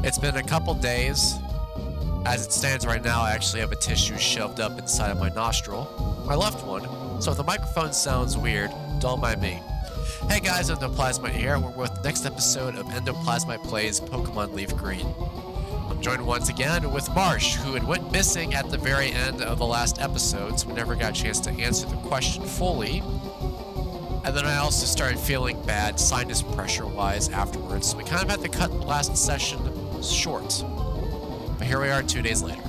It's been a couple days. As it stands right now, I actually have a tissue shoved up inside of my nostril. My left one. So if the microphone sounds weird, don't mind me. Hey guys, EndoPlasmite here. We're with the next episode of EndoPlasmite Plays Pokemon LeafGreen. I'm joined once again with Marsh, who had went missing at the very end of the last episode, so we never got a chance to answer the question fully. And then I also started feeling bad, sinus pressure-wise, afterwards, so we kind of had to cut the last session short. But here we are 2 days later.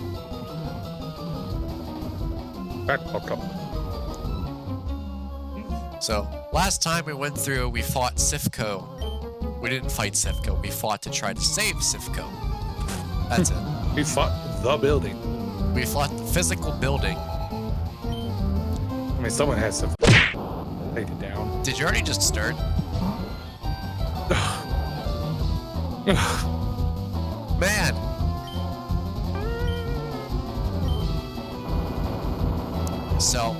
Back up. So, last time we went through, we fought Silph Co. We didn't fight Silph Co. We fought to try to save Silph Co. That's it. We fought the building. We fought the physical building. I mean, someone has to take it down. Did you already just start? Man! So,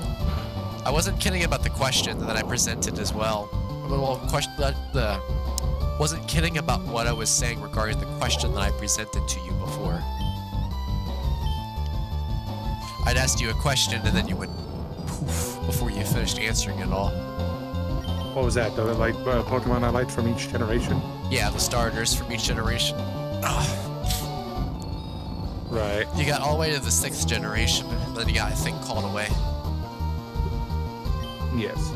I wasn't kidding about the question that I presented as well. Wasn't kidding about what I was saying regarding the question that I presented to you before. I'd asked you a question and then you went poof before you finished answering it all. What was that? The Pokemon I liked from each generation? Yeah, the starters from each generation. Ugh. Right. You got all the way to the 6th generation, and then you got a thing called away. Yes.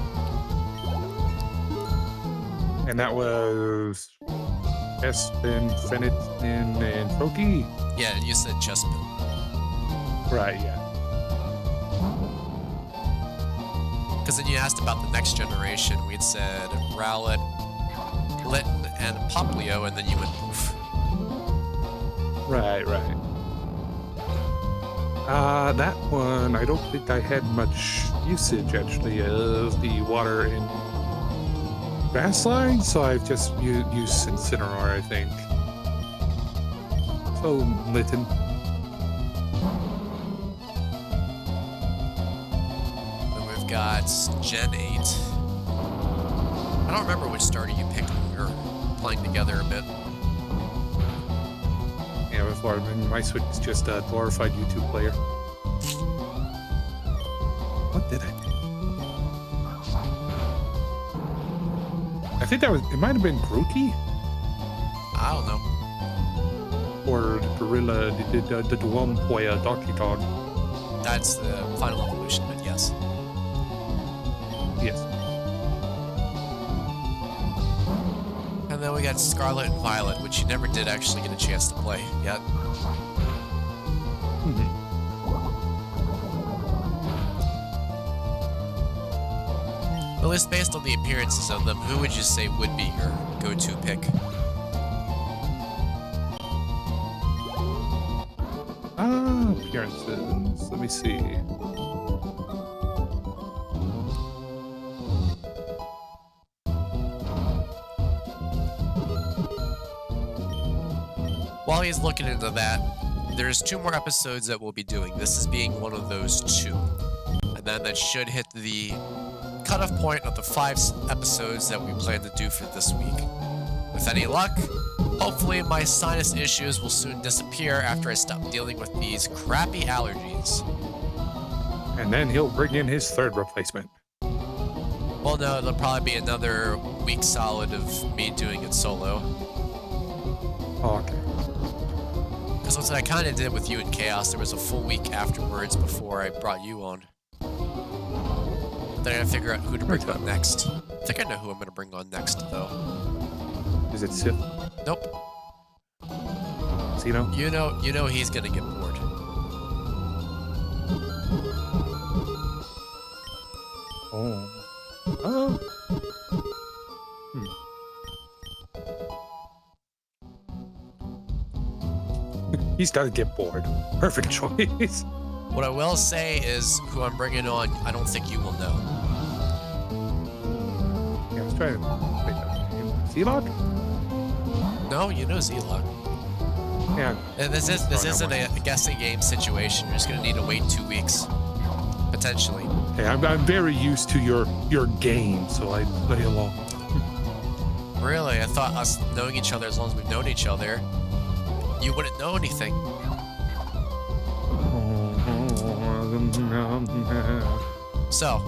And that was Espin, Fennetin, and Toki? Yeah, and you said Chespin. Right, yeah. Because then you asked about the next generation. We'd said Rowlet, Litten, and Poplio, and then you went poof. Right. That one, I don't think I had much usage, actually, of the water in Grassline, so I've just used Incineroar, I think. So, Litten. Then we've got Gen 8. I don't remember which starter you picked when we were playing together a bit. Yeah, before, my Switch is just a glorified YouTube player. What did I do? I think that was, it might have been Grookey? I don't know. Or Gorilla, the Dwumpoya Donkey Dog. That's the final evolution, but yes. Yes. And then we got Scarlet and Violet, which you never did actually get a chance to play yet. At least based on the appearances of them, who would you say would be your go-to pick? Appearances. Let me see. While he's looking into that, there's 2 more episodes that we'll be doing. This is being one of those 2. And then that should hit the cutoff point of the 5 episodes that we plan to do for this week. With any luck, hopefully my sinus issues will soon disappear after I stop dealing with these crappy allergies. And then he'll bring in his 3rd replacement. Well, no, it'll probably be another week solid of me doing it solo. Oh, okay. Because what I kind of did with you and Chaos, there was a full week afterwards before I brought you on. Then I gotta figure out who to bring on next. I think I know who I'm gonna bring on next, though. Is it Silph? Nope. Zeno? You know he's gonna get bored. Oh. He's gotta get bored. Perfect choice. What I will say is, who I'm bringing on, I don't think you will know. Yeah, I was trying to make that name. Zilog? No, you know Zilog. Yeah. And this isn't a guessing game situation. You're just gonna need to wait 2 weeks, potentially. Hey, I'm very used to your game, so I play along. Really, I thought us knowing each other as long as we've known each other, You wouldn't know anything. So,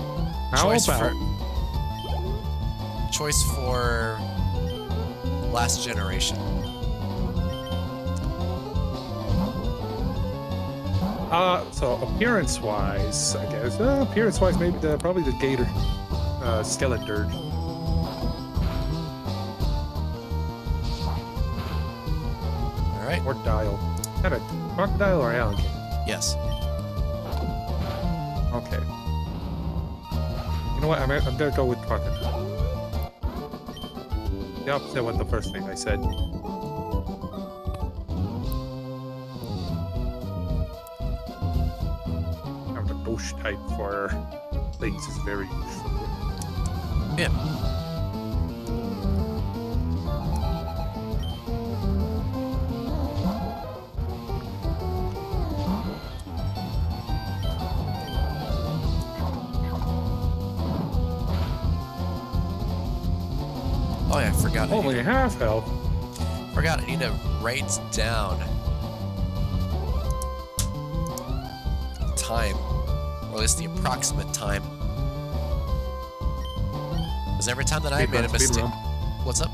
choice for last generation. So appearance-wise, I guess. Appearance-wise, maybe probably the gator, skeleton. All right. Or dial. Is that a crocodile or alligator? Yes. Okay. You know what? I'm gonna go with crocodile. The opposite of what the first thing I said. The bush type for things is very useful. Yeah. Oh yeah, I forgot. Only half health. Forgot I need to write down time, or at least the approximate time. Because every time that I made a mistake, what's up?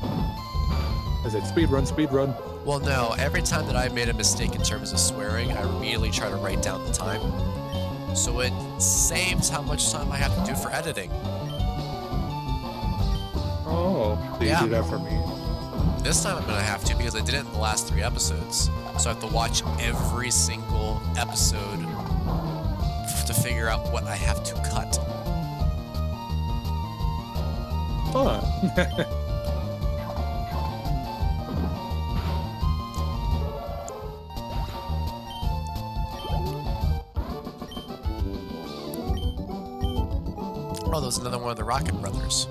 Is it speed run? Well, no. Every time that I made a mistake in terms of swearing, I immediately try to write down the time, so it saves how much time I have to do for editing. Oh, so you do that for me. This time I'm gonna have to because I did it in the last 3 episodes, so I have to watch every single episode to figure out what I have to cut. Fun. Oh, there's another one of the Rocket Brothers.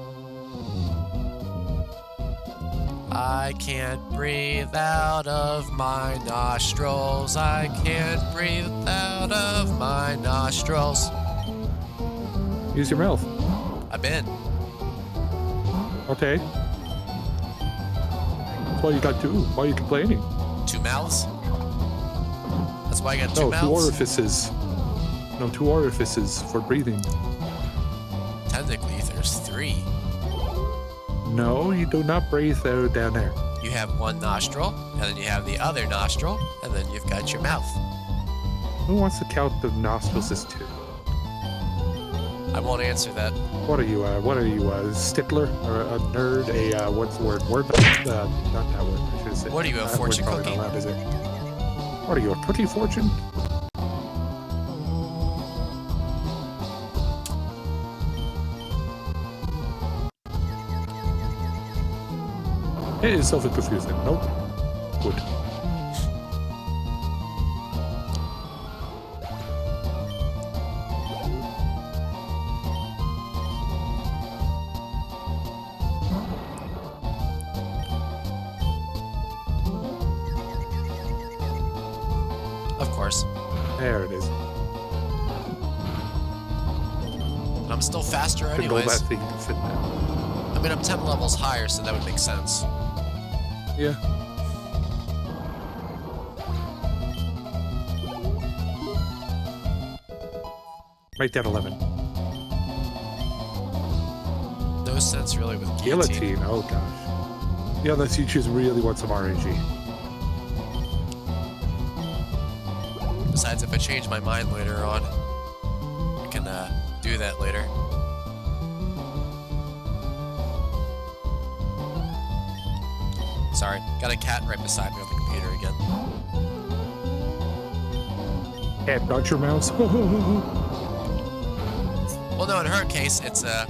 I can't breathe out of my nostrils. I can't breathe out of my nostrils. Use your mouth. I've been. Okay. That's all you got 2. Why are you complaining? 2 mouths? That's why I got 2 no, mouths? 2 orifices. No, 2 orifices for breathing. Technically, there's 3. No, you do not breathe there down there. You have 1 nostril, and then you have the other nostril, and then you've got your mouth. Who wants to count the nostrils as 2? I won't answer that. What are you, a stickler? Or a nerd? What's the word? Not that word, I should have said. What are you, a fortune cookie? Not allowed, is it? What are you, a cookie fortune? It is self-confusing. Nope. Good. Of course. There it is. And I'm still faster anyways. That thing can fit there. I mean, I'm 10 levels higher, so that would make sense. Yeah. Make that 11. No sense really with guillotine. Guillotine, oh gosh. Yeah, unless you just really want some RNG. Besides, if I change my mind later on, I can do that later. Sorry, got a cat right beside me on the computer again. Cat, not your mouse. Well, no, in her case, it's a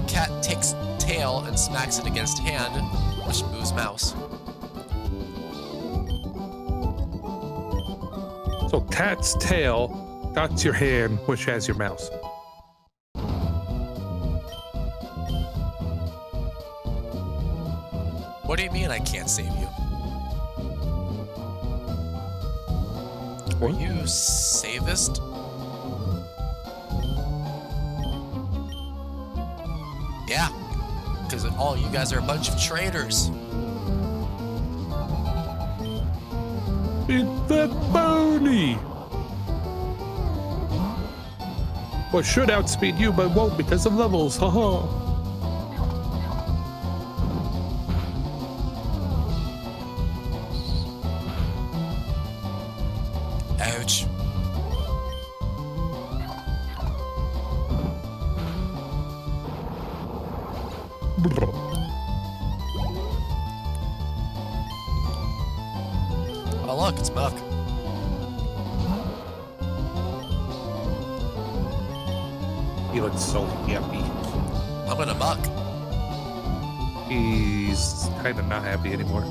cat takes tail and smacks it against hand, which moves mouse. So cat's tail got your hand, which has your mouse. What do you mean I can't save you? What? Are you savist? Yeah, because all you guys are a bunch of traitors. It's that pony! What should outspeed you, but won't because of levels, haha. Ouch. Oh look, it's Buck. He looks so happy. I'm gonna Buck. He's kind of not happy anymore.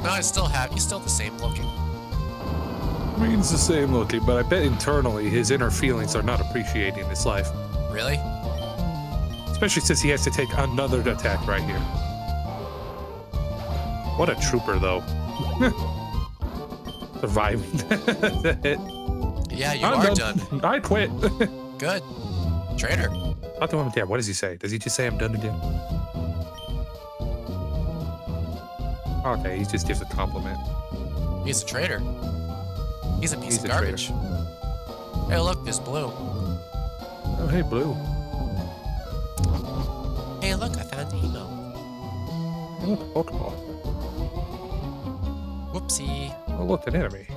No, he's still happy. He's still the same looking. I mean, he's the same looking, but I bet internally his inner feelings are not appreciating his life. Really? Especially since he has to take another attack right here. What a trooper, though. Surviving. Yeah, you are done. I quit. Good. Traitor. Talk to him again. What does he say? Does he just say I'm done again? Okay, he just gives a compliment. He's a traitor. He's a piece of garbage. Hey, look, there's Blue. Oh, hey, Blue. Hey, look, I found Emo. Oh, Pokeball. Whoopsie. Oh, look, an enemy.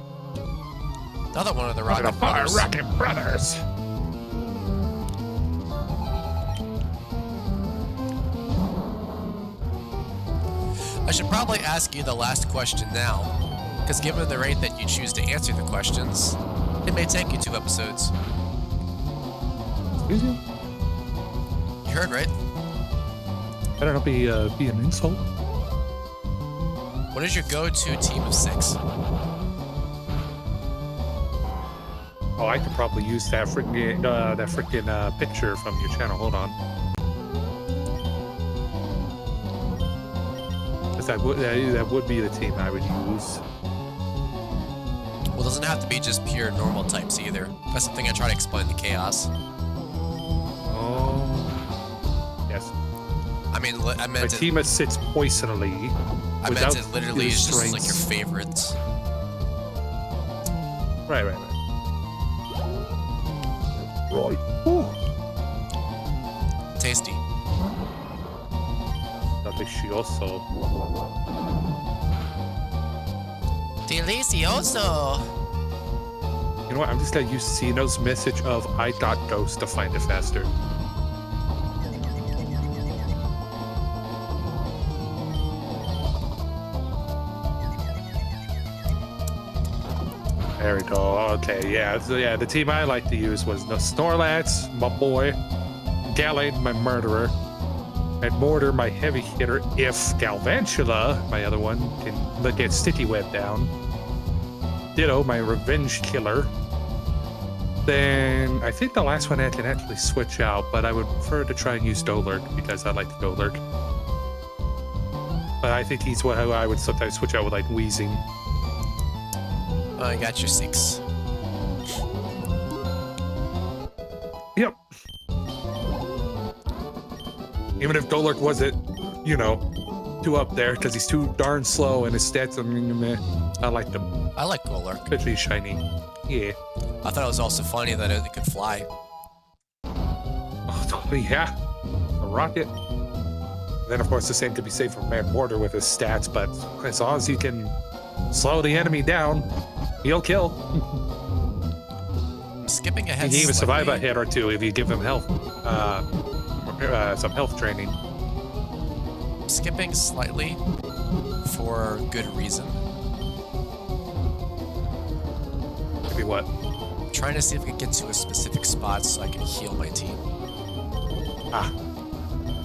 Another one of the Rocket Brothers. Rocket Brothers. I should probably ask you the last question now, because given the rate that you choose to answer the questions, it may take you 2 episodes. Excuse you? You heard, right? Better not be an insult. What is your go-to team of 6? Oh, I could probably use that freaking picture from your channel. Hold on. That would be the team I would use. Well, it doesn't have to be just pure normal types either. That's the thing I try to explain to Chaos. Oh, yes. I mean, I meant My team sits poisonally. I meant it literally is just like your favorites. Right. Ooh. Tasty. Delicioso. Delicioso. You know what? I'm just gonna use Cino's message of I got ghost to find it faster. There we go. Okay, yeah. So yeah, the team I like to use was the Snorlax, my boy, Gallade, my murderer, and Mortar, my heavy hitter. If Galvantula, my other one, can get Sticky Web down. Ditto, my revenge killer. Then I think the last one I can actually switch out, but I would prefer to try and use Dolurk because I like the Dolurk. But I think he's what I would sometimes switch out with, like Wheezing. Oh, I got your 6. Yep. Even if Dolurk wasn't, you know, too up there because he's too darn slow and his stats, I mean, meh. I like them. I like Golurk. Especially shiny. Yeah. I thought it was also funny that it could fly. Oh, yeah. A rocket. Then, of course, the same could be said for Man Mortar with his stats, but as long as he can slow the enemy down, he'll kill. I'm skipping ahead. He can even survive a hit or two if you give him health, some health training. I'm skipping slightly for good reason. Maybe what? I'm trying to see if I can get to a specific spot so I can heal my team. Ah.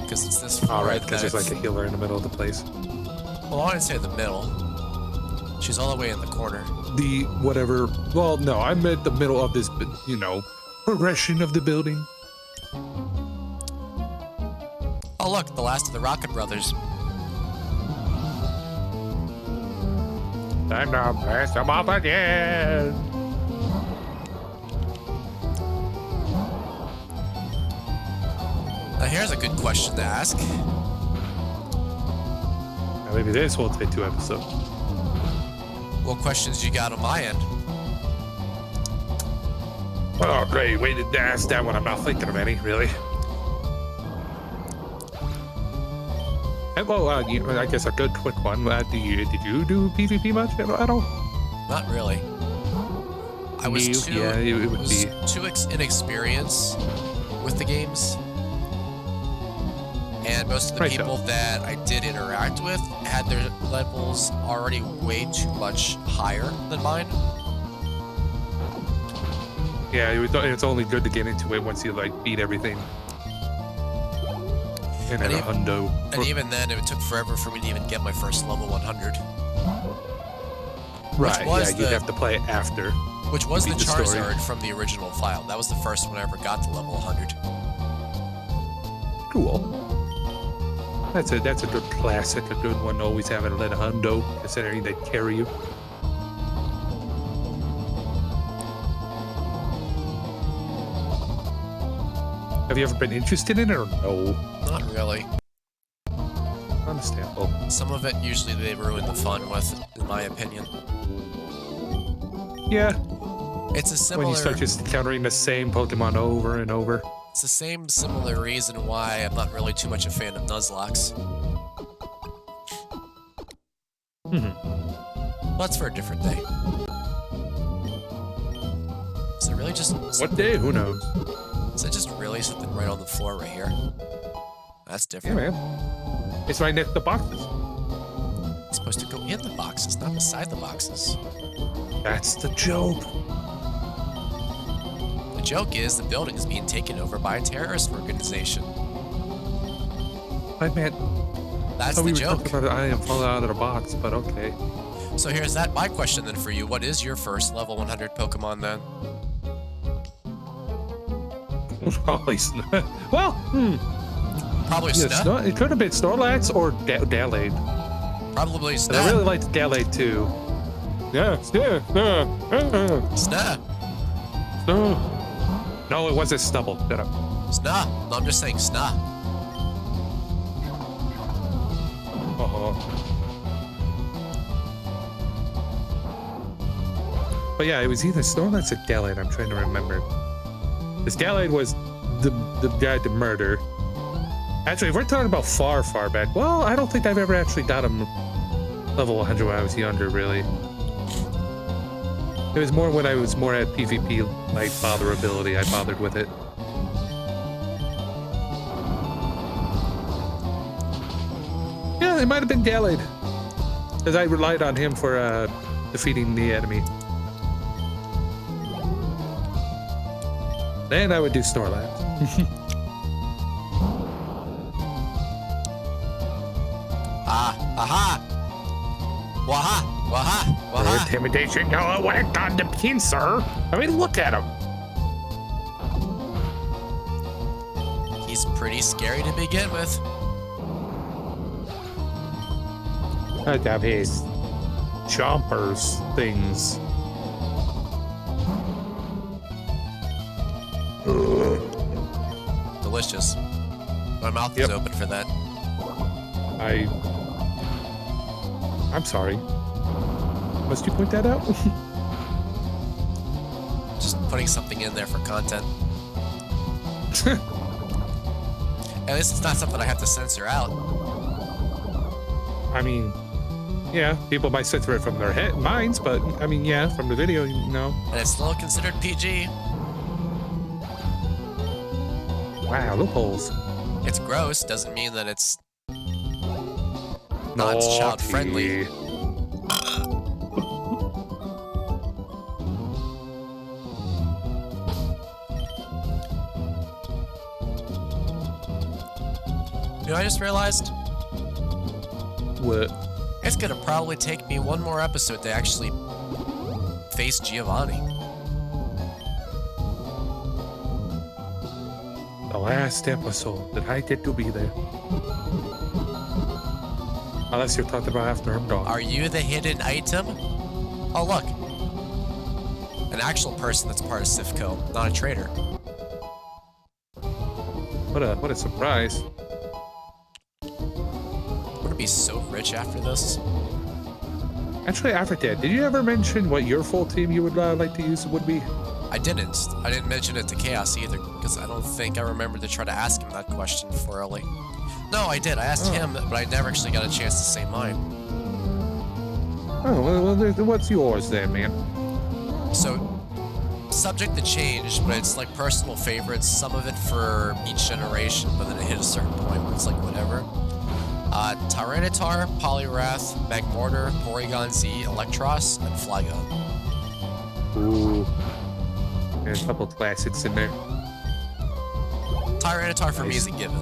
Because it's this far. All right, because there's like a healer in the middle of the place. Well, I didn't say the middle. She's all the way in the corner. The whatever. Well, no, I'm at the middle of this, you know, progression of the building. Oh, look, the last of the Rocket Brothers. Time to blast them off again. Now, here's a good question to ask. Now, maybe this will take 2 episodes. What questions you got on my end? Oh, great. Wait to ask that one. I'm not thinking of any, really. Well, I guess a good quick one. Did you do PvP much at all? Not really. I was too inexperienced with the games. And most of the people that I did interact with had their levels already way too much higher than mine. Yeah, it's only good to get into it once you like beat everything. And then a hundo. And even then, it took forever for me to even get my first level 100. Right, yeah, you'd have to play it after. Which was the Charizard from the original file. That was the first one I ever got to level 100. Cool. That's a good classic, a good one to always have a little hundo, considering they carry you. Have you ever been interested in it or no? Not really. Understandable. Some of it usually they ruin the fun with, in my opinion. Yeah. It's a similar... When you start just encountering the same Pokemon over and over. It's the same similar reason why I'm not really too much a fan of Nuzlocke. Well, that's for a different day. Is it really just... What day? Who knows? Is it just really something right on the floor right here? That's different. Yeah, man. It's right next to the boxes. It's supposed to go in the boxes, not beside the boxes. That's the joke. The joke is the building is being taken over by a terrorist organization. I meant... That's the joke. I am falling out of the box, but okay. So here's my question then for you. What is your first level 100 Pokemon then? Probably well, Probably yeah, it could have been Snorlax or Gallade. Probably Snap. I really liked Gallade too. Yeah, Snap. No, it wasn't Stubble. Shut up. Snap. No, I'm just saying Snap. But yeah, it was either Snorlax or Gallade. I'm trying to remember. This Gallade was the guy to murder. Actually, if we're talking about far back, well, I don't think I've ever actually got him level 100 when I was younger, really. It was more when I was more at PvP, like botherability, I bothered with it. Yeah, it might have been Gallade. Because I relied on him for defeating the enemy. Then I would do Snorlax. Aha! Waha! Waha! Waha! Intimidation, no, whack on the pin, sir. I mean, look at him. He's pretty scary to begin with. I have his chompers things. Delicious. My mouth is open for that. I'm sorry. Must you point that out? Just putting something in there for content. At least it's not something I have to censor out. I mean, yeah, people might censor it from their minds, but I mean, yeah, from the video, you know. And it's still considered PG. Wow, loopholes. It's gross, doesn't mean that it's not child friendly. You know, I just realized. What? It's gonna probably take me one more episode to actually face Giovanni. The last episode that I get to be there. Unless you're talking about after I'm gone. Are you the hidden item? Oh, look. An actual person that's part of Silph Co, not a traitor. What a surprise. I'm gonna be so rich after this. Actually, I forget. Did you ever mention what your full team you would like to use would be? I didn't. I didn't mention it to Chaos either, because I don't think I remember to try to ask him that question before early. No, I did. I asked him, but I never actually got a chance to say mine. Oh, well, what's yours then, man? So, subject to change, but it's like personal favorites, some of it for each generation, but then it hit a certain point where it's like whatever. Tyranitar, Poliwrath, Magmortar, Porygon Z, Electros, and Flygon. Ooh. There's a couple classics in there. Tyranitar for me is a given.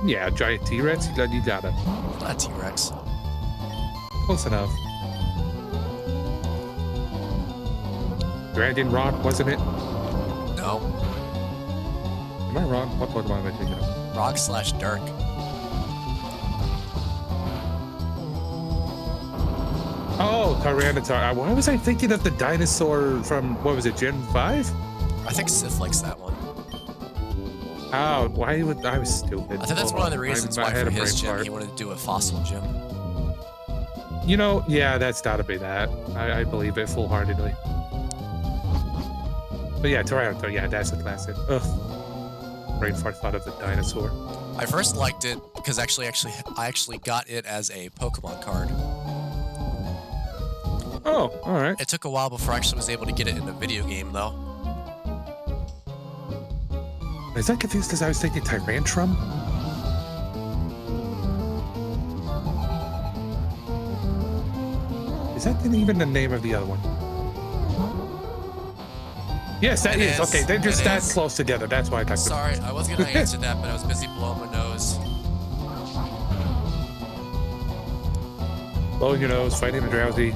Yeah, giant T-Rex, you got it. Not T-Rex. Close enough. Dragon Rock, wasn't it? No. Am I wrong? What Pokemon am I thinking of? Rock/Dirk. Oh, Tyranitar. Why was I thinking of the dinosaur from, what was it, Gen 5? I think Sith likes that one. Oh, why would I was stupid. I think that's one of the reasons why for his gym part. he wanted to do a fossil gym. You know, yeah, that's gotta be that. I believe it full-heartedly. But yeah, Tyranitar, yeah, that's a classic. Ugh. Brain fart thought of the dinosaur. I first liked it because I actually got it as a Pokemon card. Oh, alright. It took a while before I actually was able to get it in a video game, though. Is that confused because I was thinking Tyrantrum? Is that even the name of the other one? Yes, that is. Okay, they're just that close together. That's why I got Sorry, I was gonna answer that, but I was busy blowing my nose. Blowing your nose, fighting a drowsy.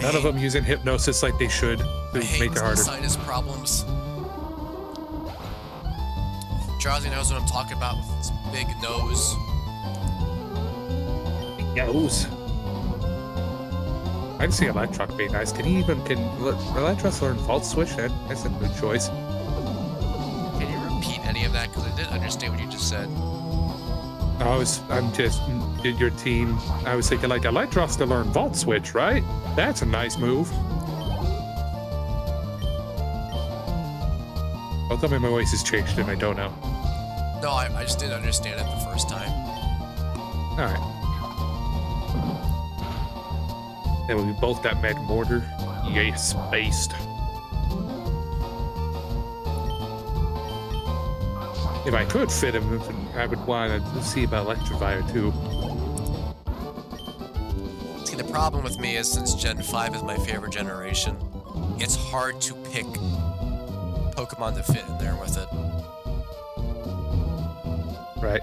None of them using hypnosis like they should to make it harder. Sinus problems. Drowsy knows what I'm talking about with his big nose. Nose. I'd see Electron being nice. Can Electron learn Volt Switch? That's a good choice. Can you repeat any of that? Because I didn't understand what you just said. I'm just, your team, I was thinking like Electros to learn Volt Switch, right? That's a nice move. Don't tell me my voice has changed and I don't know. No, I just didn't understand it the first time. Alright. Then we both got Magmortar. Yes, based. If I could fit him, I would want to see about Electivire too. See, the problem with me is since Gen 5 is my favorite generation, it's hard to pick Pokemon to fit in there with it. Right.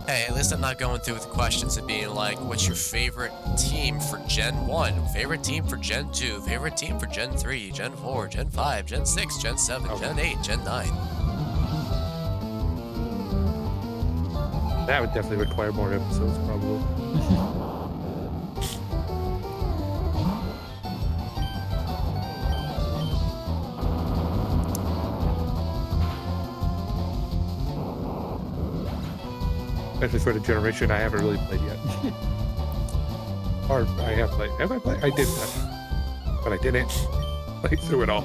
Hey, at least I'm not going through with the questions of being like, what's your favorite team for Gen 1? Favorite team for Gen 2? Favorite team for Gen 3? Gen 4? Gen 5? Gen 6? Gen 7? Okay. Gen 8? Gen 9? That would definitely require more episodes, probably. Especially for the generation I haven't really played yet. Or I have played. Have I played? I did that. But I didn't play through it all.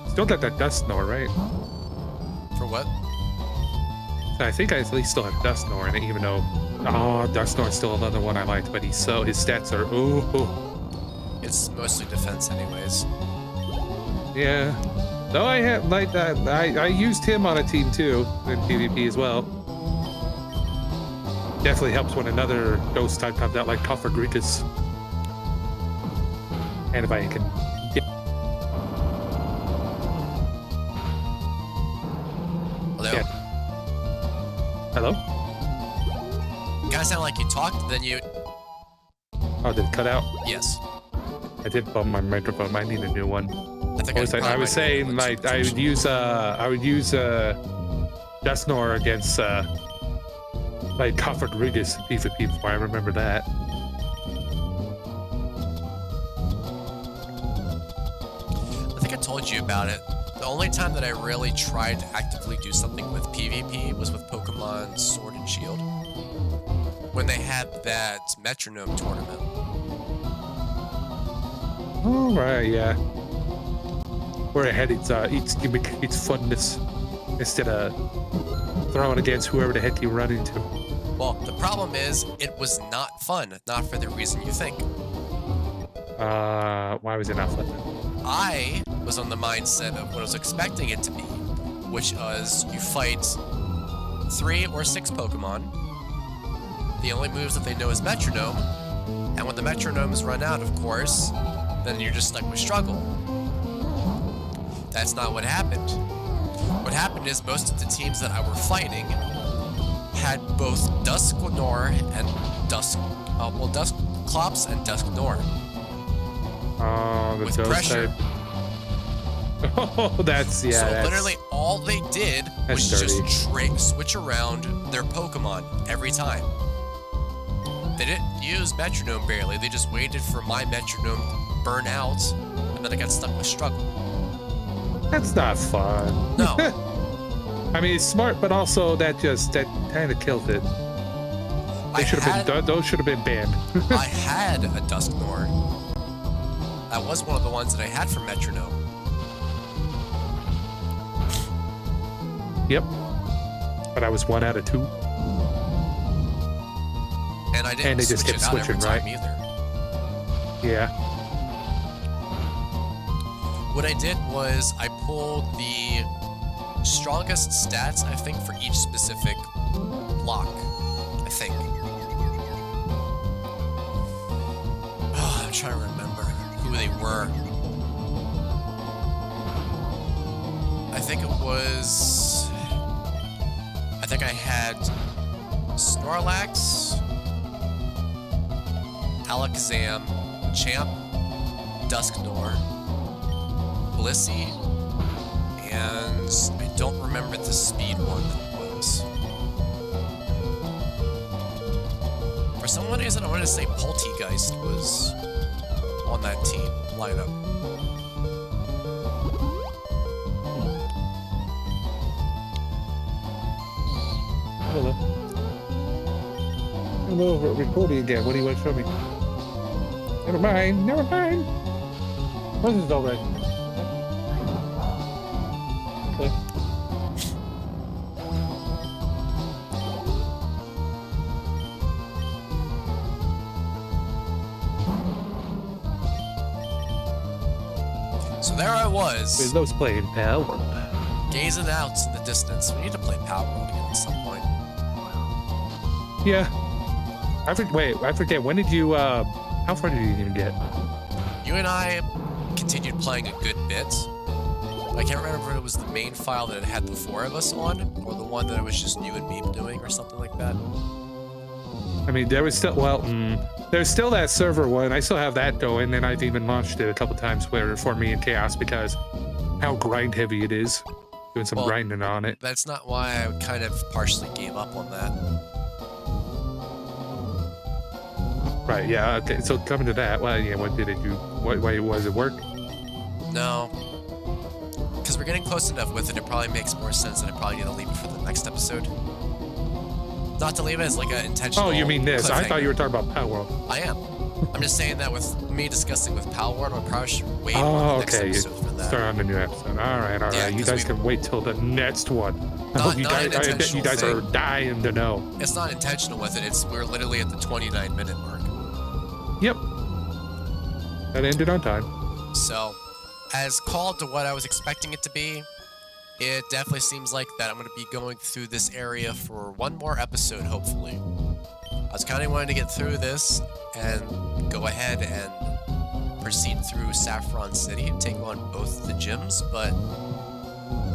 Still got that Dusknoir, right? For what? I think I at least still have Dusknoir in it, even though... Oh, Dusknoir's still another one I liked, but his stats are... Ooh. It's mostly defense anyways. Yeah. Though I have, like, that, I used him on a team too, in PvP as well. Definitely helps when another ghost type comes out, like Cofagrigus. And if I can get... Hello? Yeah. Hello? You kinda sound like you talked, then you... Oh, did it cut out? Yes. I did bump my microphone. I need a new one. I think I was saying, like, I would use Dusknoir against like Cofagrigus in PvP before. I remember that. I think I told you about it. The only time that I really tried to actively do something with PvP was with Pokemon Sword and Shield. When they had that Metronome tournament. Oh, right, yeah. Where it had its gimmick, its funness, instead of throwing against whoever the heck you run into. Well, the problem is, it was not fun. Not for the reason you think. Why was it not fun? I was on the mindset of what I was expecting it to be, which was you fight 3 or 6 Pokemon. The only moves that they know is Metronome, and when the Metronomes run out, of course, then you're just stuck with Struggle. That's not what happened. What happened is most of the teams that I were fighting had both Dusknoir and Dusclops and Dusknoir. Oh, the with Dose pressure. type. Oh, that's, yeah. So that's, literally all they did was dirty. just switch around their Pokemon every time. They didn't use Metronome barely. They just waited for my Metronome to burn out, and then I got stuck with Struggle. That's not fun. No. I mean, it's smart, but also that kind of killed it. Those should have been banned. I had a Dusknoir. That was one of the ones that I had for Metronome. Yep. But I was 1 out of 2. And I didn't they just switch kept it out every switching, time right? either. Yeah. What I did was I pulled the strongest stats, I think, for each specific block, I think. Oh, I'm trying to remember who they were. I think I had Snorlax, Alakazam, Champ, Dusknoir, Blissey, and I don't remember the speed one that it was. For some reason, I wanted to say Poltegeist was on that team lineup. Hello, recording again. What do you want to show me? Never mind. This is all right. Okay. So there I was, With those playing, pal. gazing out in the distance. We need to play Power World again at some point. Yeah. I forget. When did you, how far did you even get? You and I continued playing a good bit. I can't remember if it was the main file that it had the 4 of us on, or the one that it was just you and me doing, or something like that. I mean, there was still, there's still that server one. I still have that going, and I've even launched it a couple times for me in Chaos because how grind heavy it is. Doing some grinding on it. That's not why I kind of partially gave up on that. Right, yeah, okay, so coming to that, well, yeah, what did it do? Why was it work? No. Because we're getting close enough with it, it probably makes more sense that I probably need to leave it for the next episode. Not to leave it as like an intentional. Oh, you mean this? I thought you were talking about Power World. I am. I'm just saying that with me discussing with Power World, I probably should wait on the next episode for that. Start on the new episode. All right. Yeah, you guys can wait till the next one. I bet you guys are dying to know. It's not intentional with it. We're literally at the 29-minute mark. Yep. That ended on time. So, as called to what I was expecting it to be, it definitely seems like that I'm going to be going through this area for one more episode, hopefully. I was kind of wanting to get through this and go ahead and proceed through Saffron City and take on both the gyms, but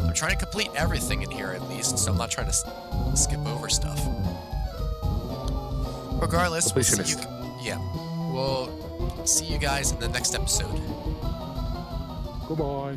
I'm trying to complete everything in here at least, so I'm not trying to skip over stuff. Regardless, we'll see you guys in the next episode. Goodbye.